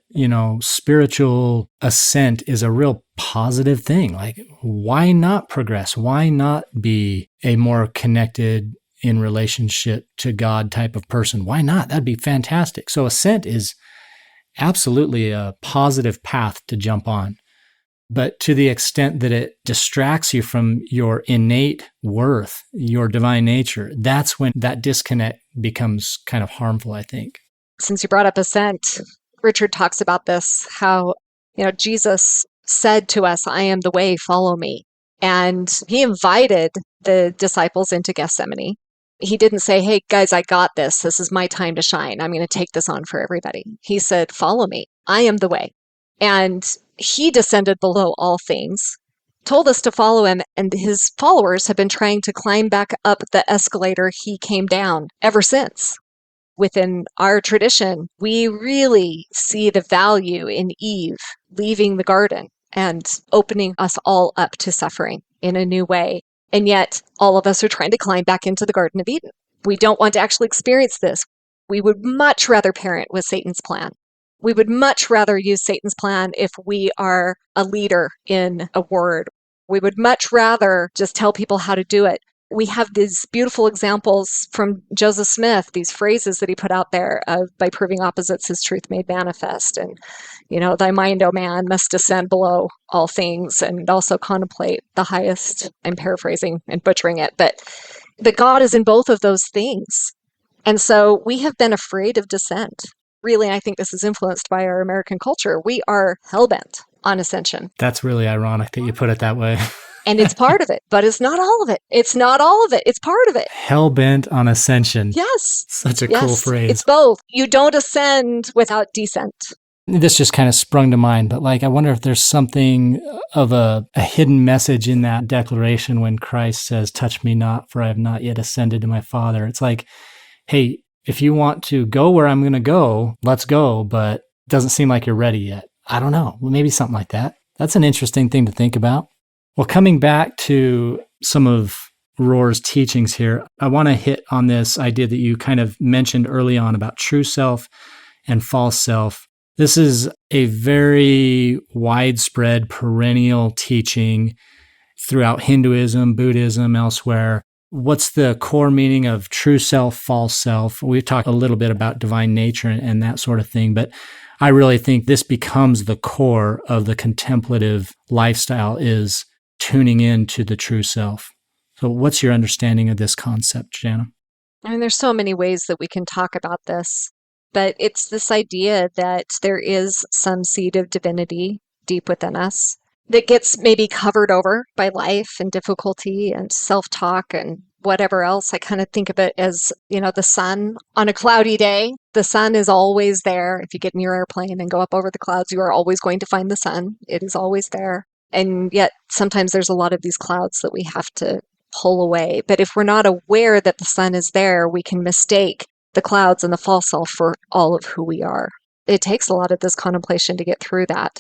spiritual ascent is a real positive thing. Like, why not progress? Why not be a more connected, in relationship to God type of person? Why not? That'd be fantastic. So ascent is absolutely a positive path to jump on. But to the extent that it distracts you from your innate worth, your divine nature, that's when that disconnect becomes kind of harmful, I think. Since you brought up ascent, Richard talks about this, how, Jesus said to us, I am the way, follow me. And he invited the disciples into Gethsemane. He didn't say, hey, guys, I got this. This is my time to shine. I'm going to take this on for everybody. He said, follow me. I am the way. And he descended below all things, told us to follow him, and his followers have been trying to climb back up the escalator he came down ever since. Within our tradition, we really see the value in Eve leaving the garden and opening us all up to suffering in a new way. And yet, all of us are trying to climb back into the Garden of Eden. We don't want to actually experience this. We would much rather parent with Satan's plan. We would much rather use Satan's plan if we are a leader in a word. We would much rather just tell people how to do it. We have these beautiful examples from Joseph Smith, these phrases that he put out there of, by proving opposites is truth made manifest. And, thy mind, O man, must descend below all things and also contemplate the highest. I'm paraphrasing and butchering it, but God is in both of those things. And so we have been afraid of dissent. Really, I think this is influenced by our American culture. We are hellbent on ascension. That's really ironic that you put it that way. And it's part of it, but it's not all of it. It's not all of it. It's part of it. Hell-bent on ascension. Yes. Such a cool phrase. It's both. You don't ascend without descent. This just kind of sprung to mind, but I wonder if there's something of a hidden message in that declaration when Christ says, touch me not, for I have not yet ascended to my Father. It's like, hey, if you want to go where I'm going to go, let's go, but it doesn't seem like you're ready yet. I don't know. Well, maybe something like that. That's an interesting thing to think about. Well, coming back to some of Rohr's teachings here, I want to hit on this idea that you kind of mentioned early on about true self and false self. This is a very widespread, perennial teaching throughout Hinduism, Buddhism, elsewhere. What's the core meaning of true self, false self? We've talked a little bit about divine nature and that sort of thing, but I really think this becomes the core of the contemplative lifestyle, is tuning in to the true self. So what's your understanding of this concept, Jana? There's so many ways that we can talk about this, but it's this idea that there is some seed of divinity deep within us that gets maybe covered over by life and difficulty and self-talk and whatever else. I kind of think of it as, the sun on a cloudy day. The sun is always there. If you get in your airplane and go up over the clouds, you are always going to find the sun. It is always there. And yet sometimes there's a lot of these clouds that we have to pull away. But if we're not aware that the sun is there, we can mistake the clouds and the false self for all of who we are. It takes a lot of this contemplation to get through that.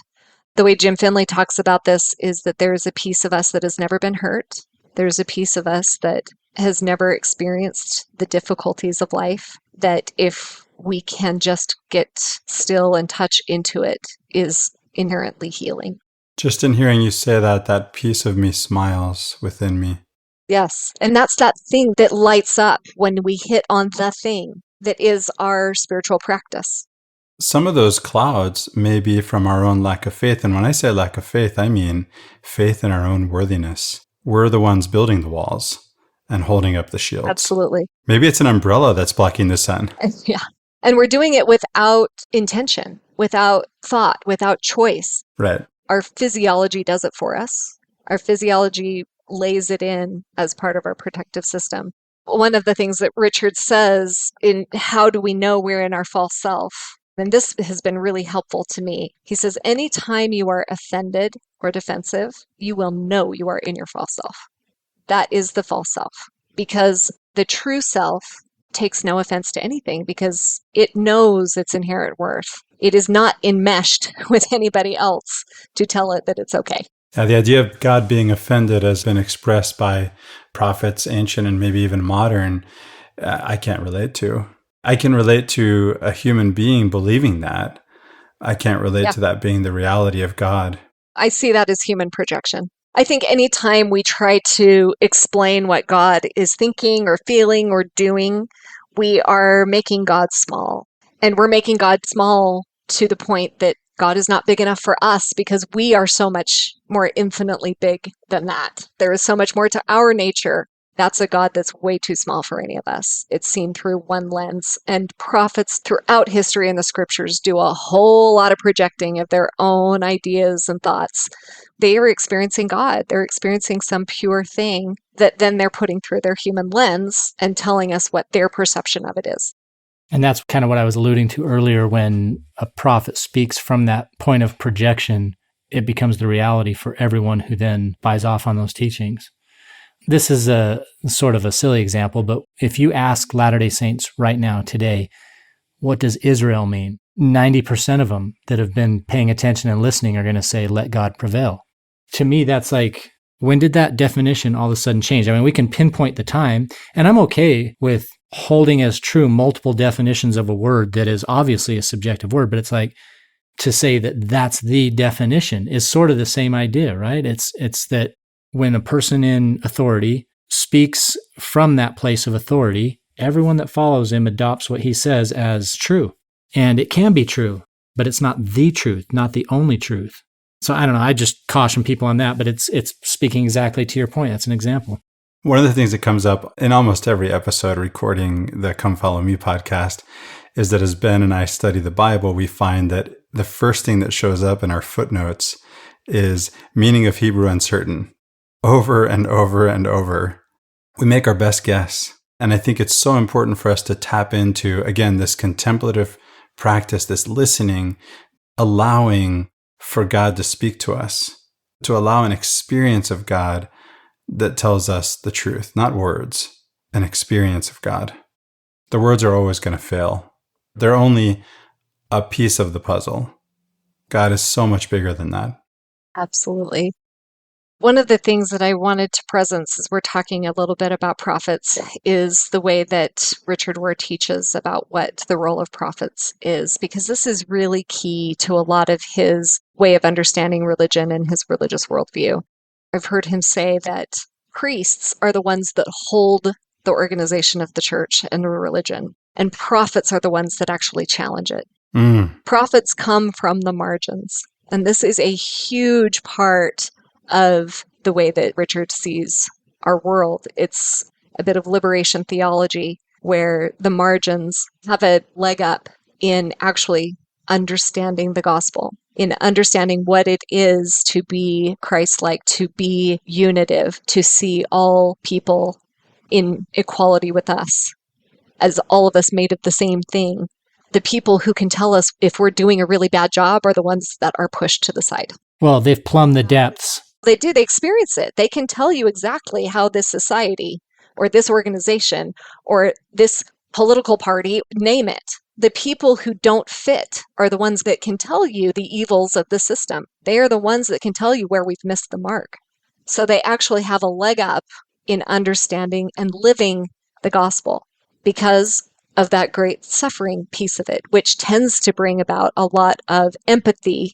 The way Jim Finley talks about this is that there's a piece of us that has never been hurt. There's a piece of us that has never experienced the difficulties of life, that if we can just get still and touch into it, is inherently healing. Just in hearing you say that piece of me smiles within me. Yes. And that's that thing that lights up when we hit on the thing that is our spiritual practice. Some of those clouds may be from our own lack of faith. And when I say lack of faith, I mean faith in our own worthiness. We're the ones building the walls and holding up the shields. Absolutely. Maybe it's an umbrella that's blocking the sun. Yeah. And we're doing it without intention, without thought, without choice. Right. Our physiology does it for us. Our physiology lays it in as part of our protective system. One of the things that Richard says in how do we know we're in our false self, and this has been really helpful to me. He says, anytime you are offended or defensive, you will know you are in your false self. That is the false self, because the true self takes no offense to anything because it knows its inherent worth. It is not enmeshed with anybody else to tell it that it's okay. Yeah, the idea of God being offended has been expressed by prophets, ancient and maybe even modern, I can't relate to. I can relate to a human being believing that. I can't relate to that being the reality of God. I see that as human projection. I think anytime we try to explain what God is thinking or feeling or doing, we are making God small. And we're making God small to the point that God is not big enough for us because we are so much more infinitely big than that. There is so much more to our nature. That's a God that's way too small for any of us. It's seen through one lens. And prophets throughout history in the scriptures do a whole lot of projecting of their own ideas and thoughts. They are experiencing God. They're experiencing some pure thing that then they're putting through their human lens and telling us what their perception of it is. And that's kind of what I was alluding to earlier. When a prophet speaks from that point of projection, it becomes the reality for everyone who then buys off on those teachings. This is a sort of a silly example, but if you ask Latter-day Saints right now, today, what does Israel mean? 90% of them that have been paying attention and listening are going to say, let God prevail. To me, that's like When did that definition all of a sudden change? I mean, we can pinpoint the time, and I'm okay with holding as true multiple definitions of a word that is obviously a subjective word, but it's like to say that that's the definition is sort of the same idea, right? It's that when a person in authority speaks from that place of authority, everyone that follows him adopts what he says as true. And it can be true, but it's not the truth, not the only truth. So I don't know, I just caution people on that, but it's speaking exactly to your point. That's an example. One of the things that comes up in almost every episode recording the Come Follow Me podcast is that as Ben and I study the Bible, we find that the first thing that shows up in our footnotes is meaning of Hebrew uncertain. Over and over and over. We make our best guess. And I think it's so important for us to tap into, again, this contemplative practice, this listening, allowing for God to speak to us, to allow an experience of God that tells us the truth, not words, an experience of God. The words are always going to fail. They're only a piece of the puzzle. God is so much bigger than that. Absolutely. One of the things that I wanted to presence as we're talking a little bit about prophets is the way that Richard Rohr teaches about what the role of prophets is, because this is really key to a lot of his way of understanding religion and his religious worldview. I've heard him say that priests are the ones that hold the organization of the church and the religion, and prophets are the ones that actually challenge it. Prophets come from the margins, and this is a huge part of the way that Richard sees our world. It's a bit of liberation theology where the margins have a leg up in actually understanding the gospel, in understanding what it is to be Christ-like, to be unitive, to see all people in equality with us, as all of us made of the same thing. The people who can tell us if we're doing a really bad job are the ones that are pushed to the side. Well, they've plumbed the depths. They do. They experience it. They can tell you exactly how this society or this organization or this political party, name it. The people who don't fit are the ones that can tell you the evils of the system. They are the ones that can tell you where we've missed the mark. So they actually have a leg up in understanding and living the gospel because of that great suffering piece of it, which tends to bring about a lot of empathy,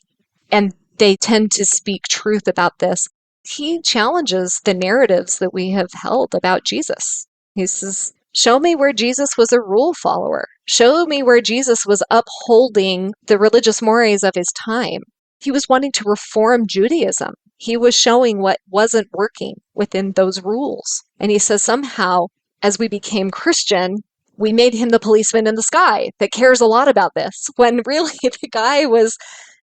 and they tend to speak truth about this. He challenges the narratives that we have held about Jesus. He says, show me where Jesus was a rule follower. Show me where Jesus was upholding the religious mores of his time. He was wanting to reform Judaism. He was showing what wasn't working within those rules. And he says somehow, as we became Christian, we made him the policeman in the sky that cares a lot about this, when really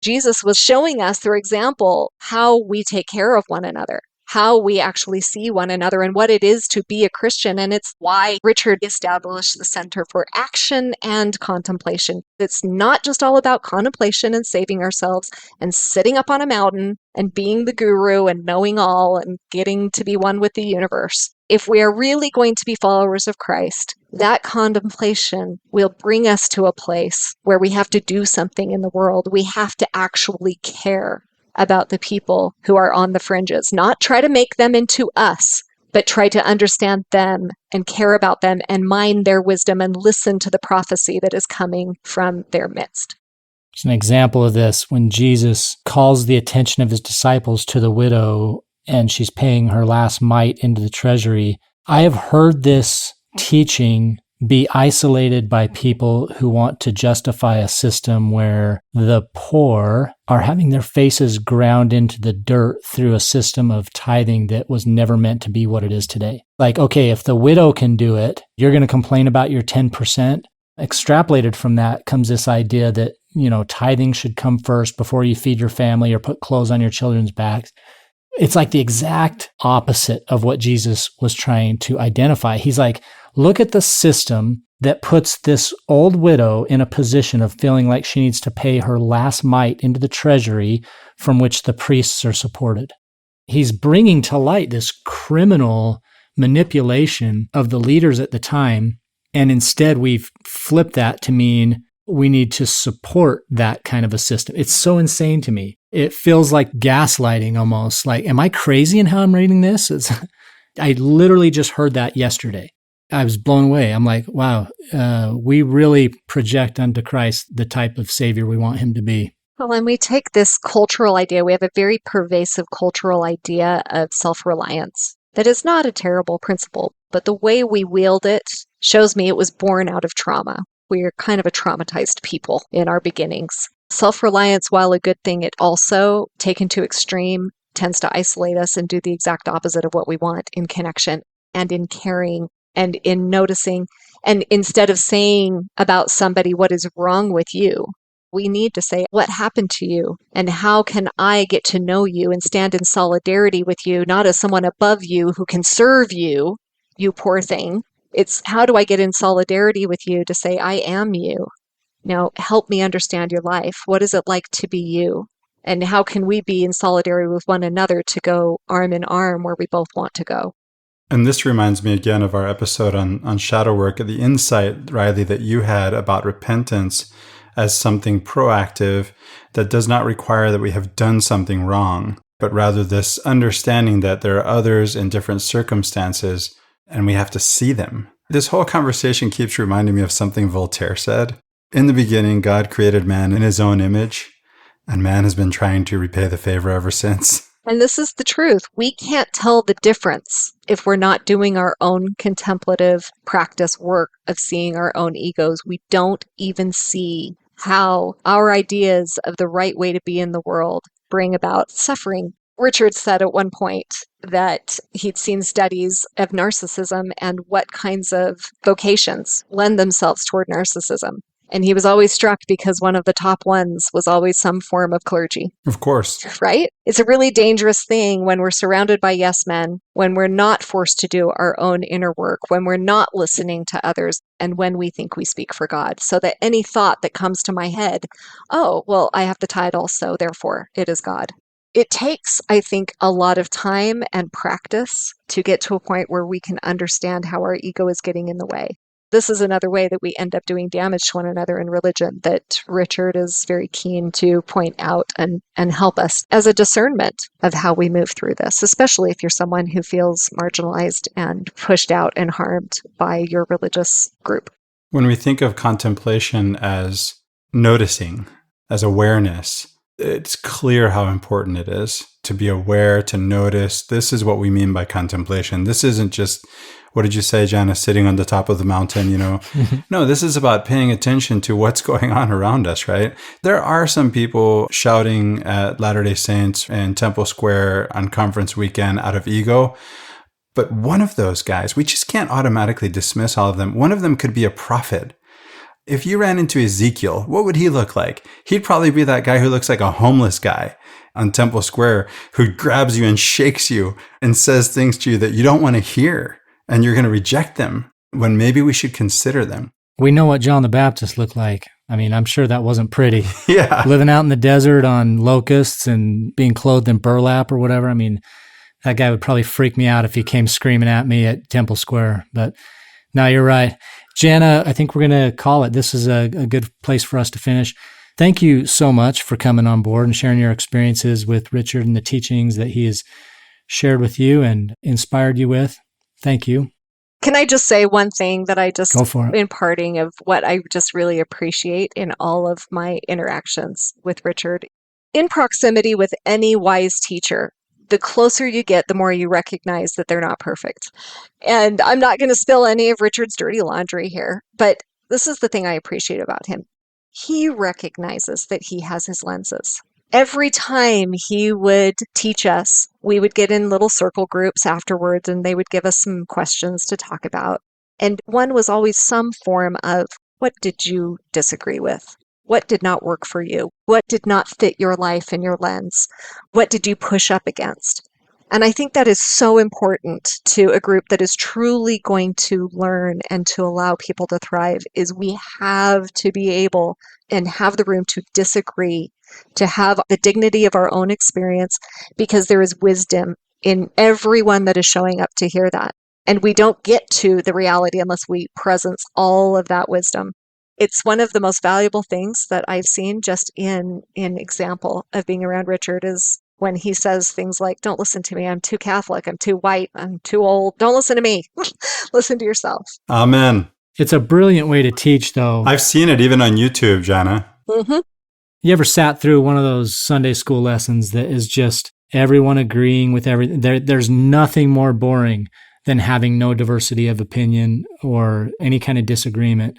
Jesus was showing us through example how we take care of one another, how we actually see one another, and what it is to be a Christian. And it's why Richard established the Center for Action and Contemplation. It's not just all about contemplation and saving ourselves and sitting up on a mountain and being the guru and knowing all and getting to be one with the universe. If we are really going to be followers of Christ, that contemplation will bring us to a place where we have to do something in the world. We have to actually care about the people who are on the fringes, not try to make them into us, but try to understand them and care about them and mine their wisdom and listen to the prophecy that is coming from their midst. It's an example of this when Jesus calls the attention of his disciples to the widow and she's paying her last mite into the treasury. I have heard this teaching be isolated by people who want to justify a system where the poor are having their faces ground into the dirt through a system of tithing that was never meant to be what it is today. Like, okay, if the widow can do it, you're going to complain about your 10%. Extrapolated from that comes this idea that, tithing should come first before you feed your family or put clothes on your children's backs. It's like the exact opposite of what Jesus was trying to identify. He's like, look at the system that puts this old widow in a position of feeling like she needs to pay her last mite into the treasury from which the priests are supported. He's bringing to light this criminal manipulation of the leaders at the time, and instead we've flipped that to mean we need to support that kind of a system. It's so insane to me. It feels like gaslighting almost. Like, am I crazy in how I'm reading this? I literally just heard that yesterday. I was blown away. I'm like, wow, we really project unto Christ the type of Savior we want him to be. Well, and we take this cultural idea, we have a very pervasive cultural idea of self-reliance. That is not a terrible principle, but the way we wield it shows me it was born out of trauma. We are kind of a traumatized people in our beginnings. Self-reliance, while a good thing, it also, taken to extreme, tends to isolate us and do the exact opposite of what we want in connection and in caring and in noticing. And instead of saying about somebody what is wrong with you, we need to say, what happened to you? And how can I get to know you and stand in solidarity with you, not as someone above you who can serve you, you poor thing. It's how do I get in solidarity with you to say, I am you. Now, help me understand your life. What is it like to be you? And how can we be in solidarity with one another to go arm in arm where we both want to go? And this reminds me again of our episode on shadow work, the insight, Riley, that you had about repentance as something proactive that does not require that we have done something wrong, but rather this understanding that there are others in different circumstances and we have to see them. This whole conversation keeps reminding me of something Voltaire said. In the beginning, God created man in his own image, and man has been trying to repay the favor ever since. And this is the truth. We can't tell the difference if we're not doing our own contemplative practice work of seeing our own egos. We don't even see how our ideas of the right way to be in the world bring about suffering. Richard said at one point that he'd seen studies of narcissism and what kinds of vocations lend themselves toward narcissism. And he was always struck because one of the top ones was always some form of clergy. Of course. Right? It's a really dangerous thing when we're surrounded by yes men, when we're not forced to do our own inner work, when we're not listening to others, and when we think we speak for God. So that any thought that comes to my head, oh, well, I have the title, so therefore it is God. It takes, I think, a lot of time and practice to get to a point where we can understand how our ego is getting in the way. This is another way that we end up doing damage to one another in religion that Richard is very keen to point out and help us as a discernment of how we move through this, especially if you're someone who feels marginalized and pushed out and harmed by your religious group. When we think of contemplation as noticing, as awareness, it's clear how important it is to be aware, to notice. This is what we mean by contemplation. This isn't just, what did you say, Jana, sitting on the top of the mountain, No, this is about paying attention to what's going on around us, right? There are some people shouting at Latter-day Saints in Temple Square on conference weekend out of ego. But one of those guys, we just can't automatically dismiss all of them. One of them could be a prophet. If you ran into Ezekiel, what would he look like? He'd probably be that guy who looks like a homeless guy on Temple Square who grabs you and shakes you and says things to you that you don't want to hear, and you're going to reject them when maybe we should consider them. We know what John the Baptist looked like. I mean, I'm sure that wasn't pretty. Yeah. Living out in the desert on locusts and being clothed in burlap or whatever. I mean, that guy would probably freak me out if he came screaming at me at Temple Square. But no, you're right. Jana, I think we're going to call it. This is a good place for us to finish. Thank you so much for coming on board and sharing your experiences with Richard and the teachings that he has shared with you and inspired you with. Thank you. Can I just say one thing that I just, Go for it. in parting of what I just really appreciate in all of my interactions with Richard? In proximity with any wise teacher, the closer you get, the more you recognize that they're not perfect. And I'm not going to spill any of Richard's dirty laundry here, but this is the thing I appreciate about him. He recognizes that he has his lenses. Every time he would teach us, we would get in little circle groups afterwards and they would give us some questions to talk about. And one was always some form of, what did you disagree with? What did not work for you? What did not fit your life and your lens? What did you push up against? And I think that is so important to a group that is truly going to learn and to allow people to thrive, is we have to be able and have the room to disagree, to have the dignity of our own experience, because there is wisdom in everyone that is showing up to hear that. And we don't get to the reality unless we presence all of that wisdom. it's one of the most valuable things that I've seen just in example of being around Richard is when he says things like, don't listen to me, I'm too Catholic, I'm too white, I'm too old. Don't listen to me. Listen to yourself. Amen. It's a brilliant way to teach, though. I've seen it even on YouTube, Jana. Mm-hmm. You ever sat through one of those Sunday school lessons that is just everyone agreeing with everything? There's nothing more boring than having no diversity of opinion or any kind of disagreement.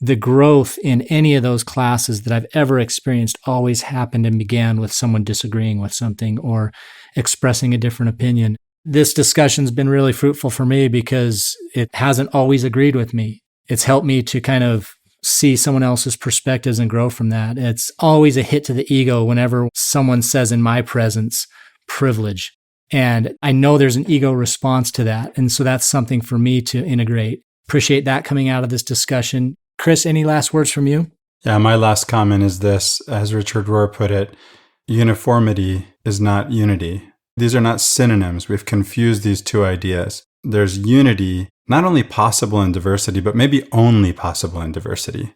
The growth in any of those classes that I've ever experienced always happened and began with someone disagreeing with something or expressing a different opinion. This discussion's been really fruitful for me because it hasn't always agreed with me. It's helped me to kind of see someone else's perspectives and grow from that. It's always a hit to the ego whenever someone says in my presence, privilege. And I know there's an ego response to that. And so that's something for me to integrate. Appreciate that coming out of this discussion. Chris, any last words from you? Yeah, my last comment is this. As Richard Rohr put it, uniformity is not unity. These are not synonyms. We've confused these two ideas. There's unity, not only possible in diversity, but maybe only possible in diversity.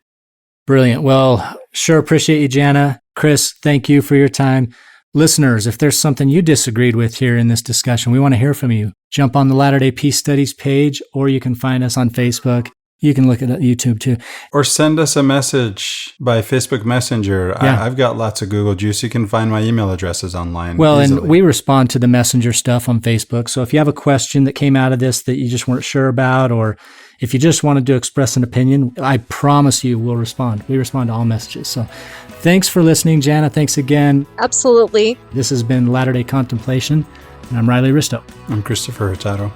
Brilliant. Well, sure appreciate you, Jana. Chris, thank you for your time. Listeners, if there's something you disagreed with here in this discussion, we want to hear from you. Jump on the Latter-day Peace Studies page, or you can find us on Facebook. You can look at YouTube too. Or send us a message by Facebook Messenger. Yeah. I've got lots of Google juice. You can find my email addresses online. Well, easily. and we respond to the Messenger stuff on Facebook. So if you have a question that came out of this that you just weren't sure about, or if you just wanted to express an opinion, I promise you we'll respond. We respond to all messages. So thanks for listening, Jana. Thanks again. Absolutely. This has been Latter-day Contemplation, and I'm Riley Risto. I'm Christopher Hurtado.